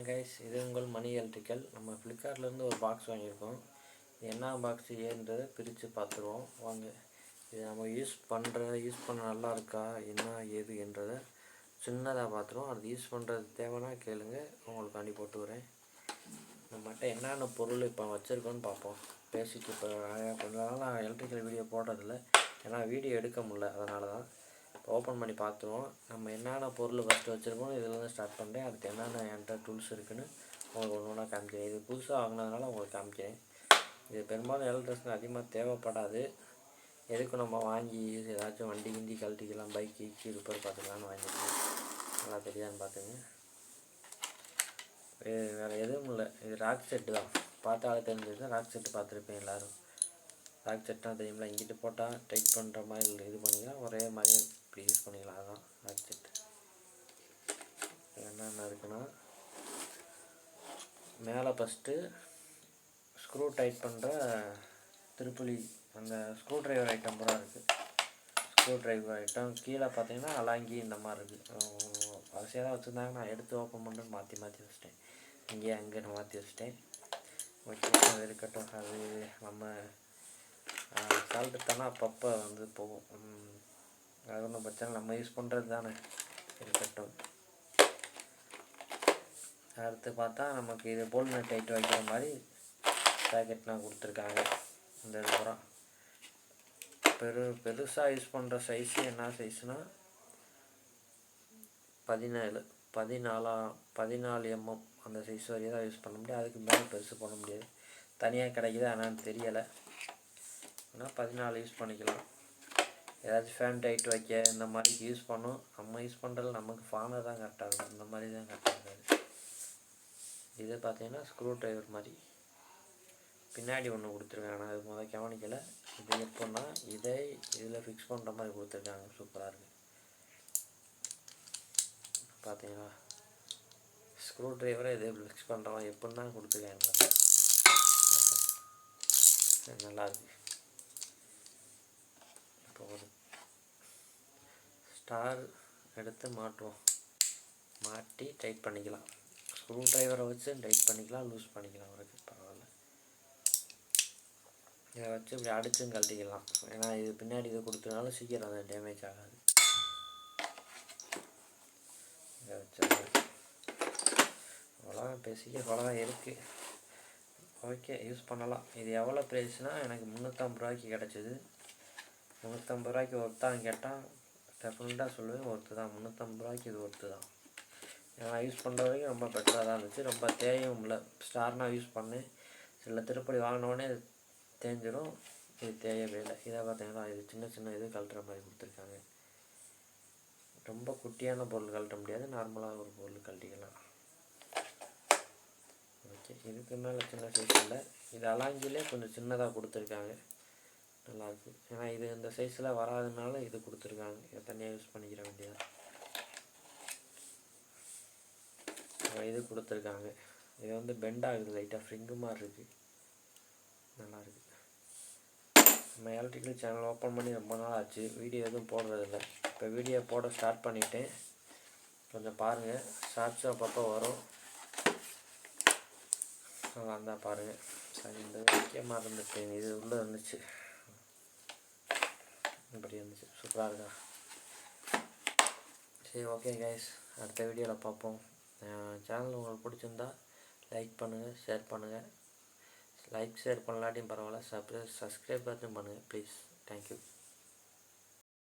Guys, இது உங்கள் மணி electrical. நம்ம ஃப்ளிப்கார்ட்லேருந்து ஒரு பாக்ஸ் வாங்கியிருக்கோம். இது என்ன பாக்ஸ் ஏன்றதை பிரித்து பார்த்துருவோம் வாங்க. இது நம்ம யூஸ் பண்ண நல்லா இருக்கா என்ன ஏது என்றதை சின்னதாக பார்த்துருவோம். அது யூஸ் பண்ணுறது தேவைன்னா கேளுங்க, உங்களுக்கு அனுப்பி போட்டு வரேன். நம்மகிட்ட என்னென்ன பொருள் இப்போ வச்சுருக்கோன்னு பார்ப்போம். பேசிட்டு இப்போ கொஞ்ச நாள் நான் எலக்ட்ரிக்கல் வீடியோ போடுறதில்ல, ஏன்னா வீடியோ எடுக்க முடியல, அதனால தான். இப்போ ஓப்பன் பண்ணி பார்த்துருவோம். நம்ம என்னென்ன பொருள் ஃபஸ்ட்டு வச்சுருக்கோம் இதிலேருந்து ஸ்டார்ட் பண்ணுறேன். அதுக்கு என்னென்ன என்கிட்ட டூல்ஸ் இருக்குதுன்னு உங்களுக்கு ஒன்று ஒன்றா காமிக்கிறேன். இது புதுசாக வாங்கினதுனால உங்களுக்கு காமிக்கிறேன். இது பெரும்பாலும் எலக்ட்ரிஷன் அதிகமாக தேவைப்படாது. எதுக்கு நம்ம வாங்கி ஏதாச்சும் வண்டி கிண்டி கழட்டிக்கலாம், பைக்கு ரிப்பேர் பார்த்துக்கலான்னு வாங்கிக்கலாம். நல்லா தெரியாதுன்னு பார்த்துங்க. வேறு எதுவும் இல்லை, இது ராக் செட்டு தான். பார்த்தாலே தெரிஞ்சிருக்கேன், ராக் செட்டு பார்த்துருப்பேன் எல்லோரும். ராக் செட்னால் தெரியுங்களா, இங்கிட்டு போட்டால் டைட் பண்ணுற மாதிரி இது பண்ணிக்கலாம், ஒரே மாதிரி இப்படி யூஸ் பண்ணிக்கலாம். அதுதான் ராக் செட்டு. என்னென்ன இருக்குன்னா, மேலே ஃபஸ்ட்டு ஸ்க்ரூ டைட் பண்ணுற திருப்புளி, அந்த ஸ்க்ரூ ட்ரைவர் ஐட்டம் பூரா இருக்குது. ஸ்க்ரூ ட்ரைவர் ஐட்டம் கீழே பார்த்தீங்கன்னா அலாங்கி இந்த மாதிரி இருக்குது. வரிசையாக தான் வச்சுருந்தாங்க, நான் எடுத்து ஓப்பன் பண்ணுறது மாற்றி வச்சுட்டேன். இங்கேயே அங்கே நான் மாற்றி வச்சுட்டேன். ஓகே, அது இருக்கட்டும். அது நம்ம சால்ட்டு தானே அப்பப்போ வந்து போகும், அது ஒன்றும் பிரச்சனை. நம்ம யூஸ் பண்ணுறது தானே, இருக்கட்டும். அடுத்து பார்த்தா நமக்கு இது போல் டைட் வைக்கிற மாதிரி பேக்கெட்லாம் கொடுத்துருக்காங்க. இந்த இதுபுறம் பெருசாக யூஸ் பண்ணுற சைஸு என்ன சைஸ்னால் 14 mm அந்த சைஸ் வரையும் தான் யூஸ் பண்ண முடியும். அதுக்கு மேலே பெருசு பண்ண முடியாது. தனியாக கிடைக்குது ஆனால் தெரியலை. ஆனால் 14 யூஸ் பண்ணிக்கலாம். ஏதாச்சும் ஃபேன் டைட் வைக்க இந்த மாதிரி யூஸ் பண்ணோம். நம்ம யூஸ் பண்ணுறது நமக்கு ஃபானர் தான் கரெக்டாக இருக்கும், இந்த மாதிரி தான் கரெக்டாக இருக்காது. இது பார்த்தீங்கன்னா ஸ்க்ரூ ட்ரைவர் மாதிரி பின்னாடி ஒன்று கொடுத்துருக்காங்க. நான் அது முதல் கவனிக்கலை. இது எப்போன்னா இதில் ஃபிக்ஸ் பண்ணுற மாதிரி கொடுத்துருக்காங்க. சூப்பராக இருக்குது. பார்த்தீங்களா, ஸ்க்ரூ ட்ரைவரை இதை ஃபிக்ஸ் பண்ணுறோம் எப்படின்னு தான் கொடுத்துருக்காங்க. நல்லாயிருக்கு. இப்போ ஒரு ஸ்டார் எடுத்து மாட்டி டைட் பண்ணிக்கலாம். ஸ்க்ரூ ட்ரைவரை வச்சு டைட் பண்ணிக்கலாம், லூஸ் பண்ணிக்கலாம். அவருக்கு பரவாயில்ல. இதை வச்சு இப்படி அடிச்சும் கழட்டிக்கலாம். ஏன்னா இது பின்னாடி இது கொடுத்தனால சீக்கிரம் அது டேமேஜ் ஆகாது. இதை வச்சு அவ்வளோதான், பேசிக்க அவ்வளோதான் இருக்குது. ஓகே, யூஸ் பண்ணலாம். இது எவ்வளோ ப்ரைஸ்னால் எனக்கு 350 ரூபாய்க்கு கிடச்சிது. 350 ரூபாய்க்கு ஒர்த்தான்னு கேட்டால் டெஃபினட்டாக சொல்லுவேன், ஒர்த்து தான். 350 ரூபாய்க்கு இது ஒர்த்து தான். நான் யூஸ் பண்ணுற வரைக்கும் ரொம்ப பெட்டராக தான் இருந்துச்சு. ரொம்ப தேயும் இல்லை. ஸ்டார்னால் யூஸ் பண்ணேன், சில திருப்படி வாங்கினோடனே இது தேஞ்சிடும். இது தேயவே இல்லை. இதை பார்த்தீங்கன்னா இது சின்ன இது கழட்டுற மாதிரி கொடுத்துருக்காங்க. ரொம்ப குட்டியான பொருள் கழட்ட முடியாது, நார்மலாக ஒரு பொருள் கழட்டிக்கலாம். ஓகே, இதுக்கு மேலே சின்ன சைஸ் இல்லை. இது அலாங்கிலே கொஞ்சம் சின்னதாக கொடுத்துருக்காங்க, நல்லாயிருக்கு. ஏன்னா இது இந்த சைஸில் வராதனால இது கொடுத்துருக்காங்க. இதை தனியாக யூஸ் பண்ணிக்கிற வேண்டியதான். இது கொடுத்துருக்காங்க. இது வந்து பெண்ட் ஆகுது, லைட்டாக ஃப்ரிங்கு மாதிரி இருக்குது, நல்லாயிருக்கு. நம்ம எலக்ட்ரிக்கல் சேனல் ஓப்பன் பண்ணி ரொம்ப நாள் ஆச்சு, வீடியோ எதுவும் போடுறதில்ல. இப்போ வீடியோ போட ஸ்டார்ட் பண்ணிவிட்டேன், கொஞ்சம் பாருங்கள். ஷார்ட்ஸும் அப்பப்போ வரும், வந்தால் பாருங்கள். சரி, இந்த முக்கியமாக இருந்துச்சு, இது உள்ளே இருந்துச்சு, இப்படி இருந்துச்சு. சூப்பராக இருக்கா? சரி, ஓகே கைஸ், அடுத்த வீடியோவில் பார்ப்போம். சேனல் உங்களுக்கு பிடிச்சிருந்தா லைக் பண்ணுங்கள், ஷேர் பண்ணுங்கள். லைக் ஷேர் பண்ணலாட்டியும் பரவாயில்ல, சப்ஸ்கிரைப் பண்ணுங்கள் ப்ளீஸ். தேங்க்யூ.